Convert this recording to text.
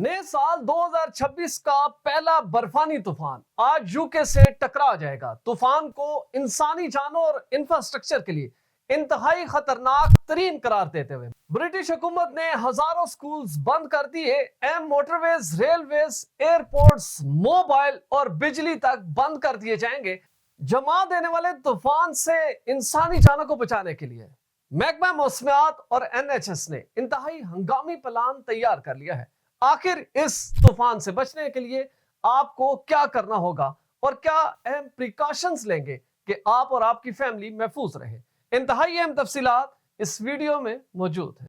नए साल 2026 का पहला बर्फानी तूफान आज यूके से टकरा जाएगा। तूफान को इंसानी जानों और इंफ्रास्ट्रक्चर के लिए इंतहाई खतरनाक तरीन करार देते हुए ब्रिटिश हुकूमत ने हजारों स्कूल्स बंद कर दिए। मोटरवेज, रेलवेज, एयरपोर्ट्स, मोबाइल और बिजली तक बंद कर दिए जाएंगे जमा देने वाले तूफान से इंसानी जानों को बचाने के लिए महकमा मौसमियात और NHS ने इंतहाई हंगामी प्लान तैयार कर लिया है। आखिर इस तूफान से बचने के लिए आपको क्या करना होगा और क्या अहम प्रिकॉशंस लेंगे कि आप और आपकी फैमिली महफूज रहे। इंतहाई अहम तफसीलात इस वीडियो में मौजूद है।